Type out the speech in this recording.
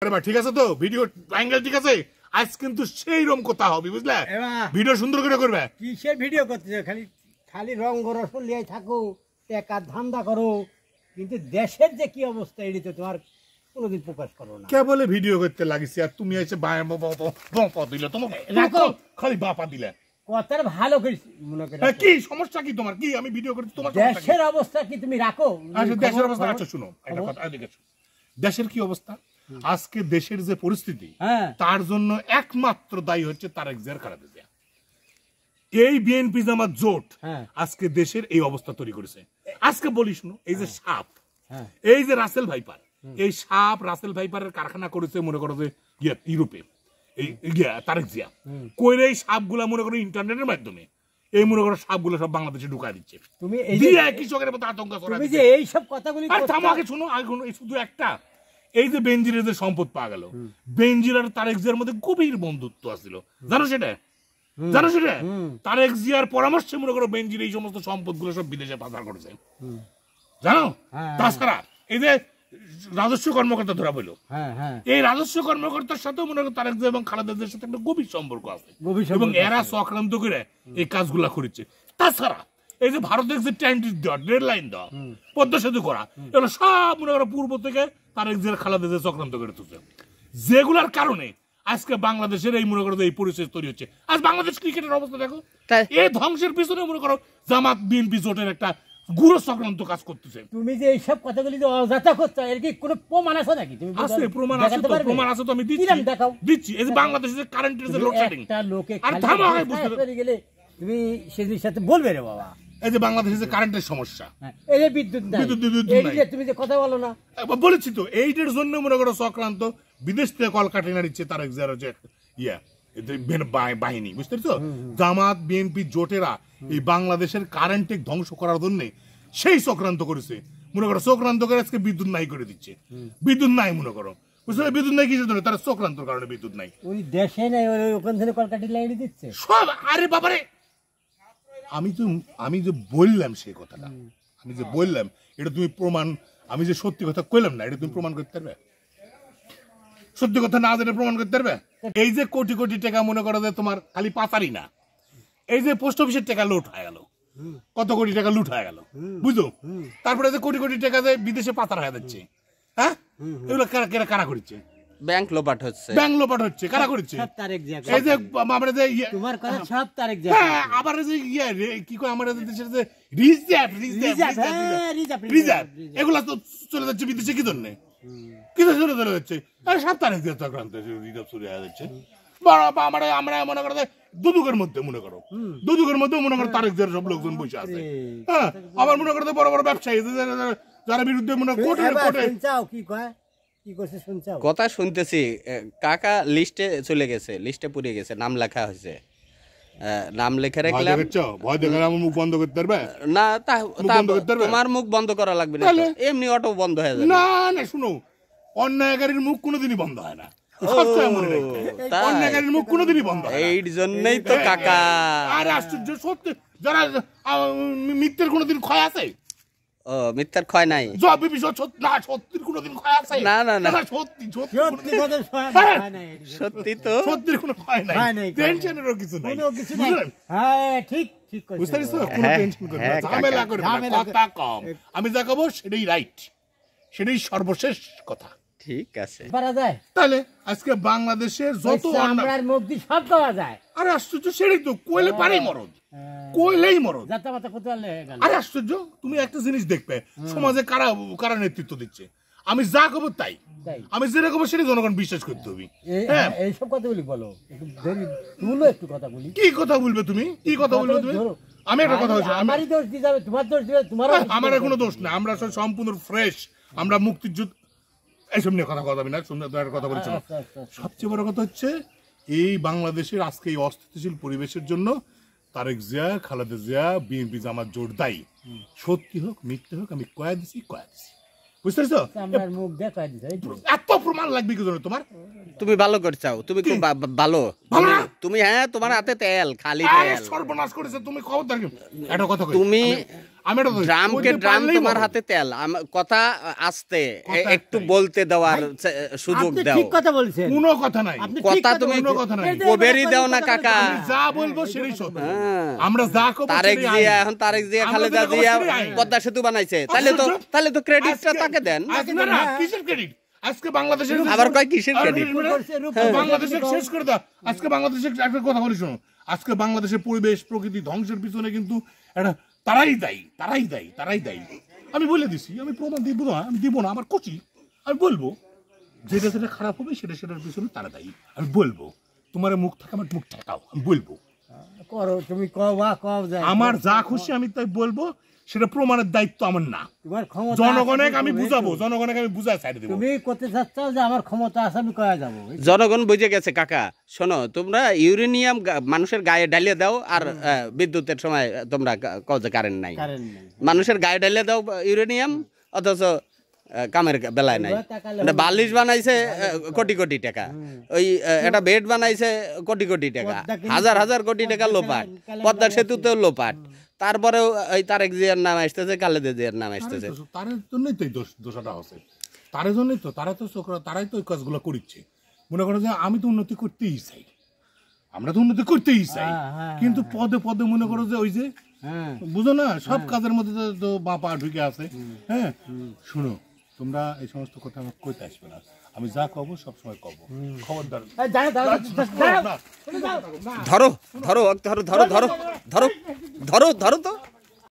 আরে ভাই ঠিক আছে তো, ভিডিও অ্যাঙ্গেল ঠিক আছে, আজ কিন্তু সেই রকম কথা হবে বুঝলে, ভিডিও সুন্দর করে করবে। কিসের ভিডিও করতেছো? খালি খালি রং রসন লিয়ে থাকো, টাকা ধান্দা করো, কিন্তু দেশের যে কি অবস্থা এটি তো তোমার কোনোদিন প্রকাশ করো না। কে বলে ভিডিও করতে লাগিছে আর তুমি এসে বাপা দিলে, তোমাকে রাখো খালি বাপা দিলে কথার ভালো করে মনে করে। কি সমস্যা কি তোমার? কি আমি ভিডিও করতে তোমার দেশের অবস্থা কি তুমি রাখো? আচ্ছা দেশের অবস্থা, আচ্ছা শুনো একটা কথা, এদিকে দেশের কি অবস্থা আজকে, দেশের যে পরিস্থিতি তার জন্য একমাত্র দায়ী হচ্ছে তারেক জিয়ার খালেদা জিয়া। এই বিএনপি জামাত জোট আজকে দেশের এই অবস্থা তৈরি করেছে। আজকে বলি শুনো, এই যে সাপ, এই যে রাসেল ভাইপার, এই সাপ রাসেল ভাইপারের কারখানা করেছে মনে করো যে ইউরোপে, এই তারেক জিয়া কইরে এই সাপগুলা মনে করো ইন্টারনেটের মাধ্যমে এই মনে করো সাপগুলো সব বাংলাদেশে ঢুকায় দিচ্ছে। তুমি কৃষকের মতো আতঙ্ক তুমি যে এই সব কথাগুলি আমাকে শুনো, শুধু একটা, এই যে বেনজিরের যে সম্পদ পাওয়া গেল, বেনজির আর তারেক জিয়ার মধ্যে গভীর বন্ধুত্ব আছিল, জানো সেটা? জানো সেটা? তারেক জিয়ার পরামর্শে মনে করো বেনজির এই সমস্ত সম্পদ গুলো সব বিদেশে পাচার করেছে, জানো? তাছাড়া এই যে রাজস্ব কর্মকর্তা ধরা বললো, এই রাজস্ব কর্মকর্তার সাথে মনে করো তারেক জিয়া এবং খালেদা জিয়ার সাথে একটা গভীর সম্পর্ক আছে এবং এরা চক্রান্ত করে এই কাজগুলা করেছে। তাছাড়া এই যে ভারতের যে টাইম দেওয়া, ডেড লাইন দেওয়া, পদ্মা সেতু করা, এগুলো সব মনে করো পূর্ব থেকে তারেক জিয়ার খালেদা জিয়া চক্রান্ত করে তুলছে, যেগুলার কারণে আজকে বাংলাদেশের এই মনে করো এই পরিস্থিতি তৈরি হচ্ছে। আজ বাংলাদেশ ক্রিকেটের অবস্থা দেখো, এই ধ্বংসের পিছনে মনে করো জামাত বিএনপি জোটের একটা গুরু চক্রান্ত কাজ করতেছে। তুমি যে এইসব কথাগুলি যে অযথা করছো, এর কি কোনো প্রমাণ আছে নাকি? তুমি আছে, প্রমাণ আছে তো, প্রমাণ আছে তো, আমি দিচ্ছি। এই যে বাংলাদেশের যে কারেন্টের যে লোডশেডিং, একটা লোকে আর থামো আগে বুঝতে গেলে তুমি সেদিন সাথে বলবে রে বাবা, এই যে বাংলাদেশের যে কারেন্টের সমস্যা, এই যে বিদ্যুৎ তুমি যে কথা বলো না, বলেছি তো, এইটার জন্য মনে করো চক্রান্ত, বিদেশ থেকে কলকাঠি নাড়িচ্ছে তারেক জিয়ার যে বাহিনী, বুঝতে পারছো? জামাত বিএনপি জোটেরা এই বাংলাদেশের কারেন্ট ধ্বংস করার জন্য সেই চক্রান্ত করেছে, মনে করো চক্রান্ত করে আজকে বিদ্যুৎ নাই করে দিচ্ছে। বিদ্যুৎ নাই মনে করো, বুঝতে, বিদ্যুৎ নাই কিসের জন্য? তারা চক্রান্তর কারণে বিদ্যুৎ নাই। ওই দেশে নাই, ওখান থেকে কলকাঠি লাগিয়ে দিচ্ছে সব। আরে বাবারে, আমি যে বললাম সেই কথাটা, আমি যে বললাম এটা তুমি প্রমাণ, আমি যে সত্যি কথা কইলাম না, এটা তুমি প্রমাণ করতে পারবে? সত্যি কথা না জেনে প্রমাণ করতে পারবে? এই যে কোটি কোটি টাকা মনে করো যে তোমার খালি পাচারই না, এই যে পোস্ট অফিসের টাকা লুট হয়ে গেল, কত কোটি টাকা লুট হয়ে গেল, বুঝলো? তারপরে যে কোটি কোটি টাকা যে বিদেশে পাচার হয়ে যাচ্ছে, হ্যাঁ, এগুলো কারা করছে? ব্যাংক লোপাট হচ্ছে, ব্যাংক লোপাট হচ্ছে, কারা করছে? এই যে আমরা যে তোমার কথা সব তারেক জিয়া, হ্যাঁ, আবার যে কি কয় আমাদের দেশের যে রিজার্ভ, এগুলা তো চলে যাচ্ছে বিদেশে। কি জন্য? কি চলে যাচ্ছে? আরে সব তারেক জিয়া চক্রান্ত, রিজার্ভ চলে যাচ্ছে। আমরা মনে করো দুদুকের মধ্যে মনে করো, দুদুকের মধ্যে মনে করো তারেক জিয়ার সব লোকজন বসে আছে, হ্যাঁ, আবার মনে করো বড় বড় ব্যবসায়ী যারা বিরুদ্ধে মনে কোর্টে কি কয়, কি করছে শুনছাও? কথা শুনতেছি, কাকা লিস্টে চলে গেছে, লিস্টে পুড়ে গেছে, নাম লেখা হয়েছে, নাম লেখা রাখলাম। ভয় দেখে আমার মুখ বন্ধ করতে পারবে না? তোমার মুখ বন্ধ করা লাগবে না, এমনি অটো বন্ধ হয়ে যাবে। না না, শুনো, অন্যায়কারীর মুখ কোনোদিনই বন্ধ হয় না, অন্যায়কারীর মুখ কোনোদিনই বন্ধ হয় না। এই জন্যই তো কাকা। আর আশ্চর্য, সত্যি যারা মিথ্যের কোনোদিন ক্ষয় আছে? ও, মিথ্যার ক্ষয় নাই, সত্যির কোনোদিন ক্ষয় আছে? না না না, সত্যি তো সত্যির কোনো ক্ষয় নাই, টেনশনেরও কিছু নাই। হ্যাঁ ঠিক ঠিক বুঝতে পারছো? কোনো টেনশন করবে না, ঝামেলা করবে না, কথা কম। আমি যা কব সেটাই রাইট, সেটাই সর্বশেষ কথা। ঠিক আছে, পারা যায় তাহলে আজকে বাংলাদেশের যত আমরার মুক্তি সব পাওয়া যায়। আরে আশ্চর্য, সেটাই তো, কইলে পারেই মরদ, কইলেই মরদ। যাত্রাপাতা করতে পারলে গেল। আরে আশ্চর্য, তুমি একটা জিনিস দেখবে, সমাজে কারা নেতৃত্ব দিচ্ছে। আমি যা কব তাই, আমি যেটা কব সেটা জনগণ বিশ্বাস করতে হবে। হ্যাঁ, এইসব কথাগুলি বলো, তুলো একটু কথা বলি। কি কথা বলবে তুমি? কি কথা বলবে তুমি? আমি একটা কথা বলছি, আমারই দোষ দিয়ে যাবে, তোমার দোষ দিবে, তোমার আমার কোনো দোষ না, আমরা সম্পূর্ণ ফ্রেশ, আমরা মুক্তিযুদ্ধ এইসব নিয়ে কথা হবে না, সুন্দর কথা বলছি। সবচেয়ে বড় কথা হচ্ছে এই বাংলাদেশের আজকে এই অস্থিতিশীল পরিবেশের জন্য তারেক জিয়া, খালেদা জিয়া, বিএনপি জামাত জোট দায়ী। সত্যি হোক মিথ্যে হোক, আমি কয়া দিছি। বুঝতে পারছো? মুখ দিয়ে কয়া দিছি। এত প্রমাণ লাগবে কি জন্য তোমার? তুমি ভালো করছাও, তুমি খুব ভালো। ভালো না? তুমি হ্যাঁ, তোমার হাতে তেল, খালি আরে তেল। সর্বনাশ করেছে তুমি, খবরদার একটা কথা কই। তুমি আমি এটা ড্রামকে ড্রাম, তোমার হাতে তেল। কথা আসতে একটু বলতে দেওয়ার সুযোগ আপনি দাও। ঠিক কথা বলছেন, কোনো কথা নাই, আপনি ঠিক কথা তুমি কোনো কথা নাই। কবেরই দাও না কাকা। আমি যা বলবো সেটাই সত্য। হ্যাঁ। আমরা যা করব তারেক সেটাই জিয়া, আইন। এখন তারেক জিয়া, আমরা খালেদা যেটা করবো জিয়া সেটাই আইন। পদ্মা সেতু বানাইছে, তাহলে তো ক্রেডিটটা তাকে দেন। আজকে না, কিসের ক্রেডিট? আজকে বাংলাদেশের আবার কয় কিসের credit? বাংলাদেশে শেষ করে দাও। আজকে বাংলাদেশের একটা কথা বলি শোনো, আজকে বাংলাদেশের পরিবেশ প্রকৃতি ধ্বংসের পিছনে কিন্তু একটা তারাই দায়ী। আমি বলে দিছি, আমি প্রমাণ দিব না, আমি দিব না, আমার কচি, আমি বলবো যেটা যেটা খারাপ হবে সেটার পিছনে তারা দায়ী। আমি বলবো তোমার মুখ থাকে, আমার মুখ ঠেকাও, আমি বলবো। করো, তুমি কও যায়, আমার যা খুশি আমি তাই বলবো, সেটা প্রমাণের দায়িত্ব আমার না। তোমার ক্ষমতা জনগণকে আছে, আমি তুমি বুঝাবো, জনগণকে আমি বুঝায় সাইড দেবো। তুমি করতে চাচ্ছ যে আমার ক্ষমতা আছে, আমি কয়া যাবো। জনগণ বুঝে গেছে কাকা। শোনো, তোমরা ইউরেনিয়াম মানুষের গায়ে ঢালিয়ে দাও, আর বিদ্যুতের সময় তোমরা কও যে কারেন্ট নাই। কারেন্ট নাই। মানুষের গায়ে ঢালিয়ে দাও ইউরেনিয়াম, অথচ কামের বেলায় নাই। মানে বালিশ বানাইছে কোটি কোটি টাকা, ওই একটা বেড বানাইছে কোটি কোটি টাকা, হাজার হাজার কোটি টাকা লোপাট, পদ্মা সেতুতেও লোপাট। তারপরেও ওই তারেক জিয়ার নাম আসতেছে, খালেদা জিয়ার নাম আসতেছে। তার জন্যই তো এই দোষটা আছে, তার জন্যই তো, তারাই তো ওই কাজগুলো করছে। মনে করো যে আমি তো উন্নতি করতেই চাই, আমরা তো উন্নতি করতেই চাই, কিন্তু পদে পদে মনে করো যে ওই যে বুঝো না, সব কাজের মধ্যে তো বাপা ঢুকে আছে। হ্যাঁ শুনো, তোমরা এই সমস্ত কথা আমাকে কইতে আসবে না, আমি যা কব সবসময় কব, খবরদার। ধরো ধরো ধরো ধরো ধরো ধরো ধরো ধরো তো।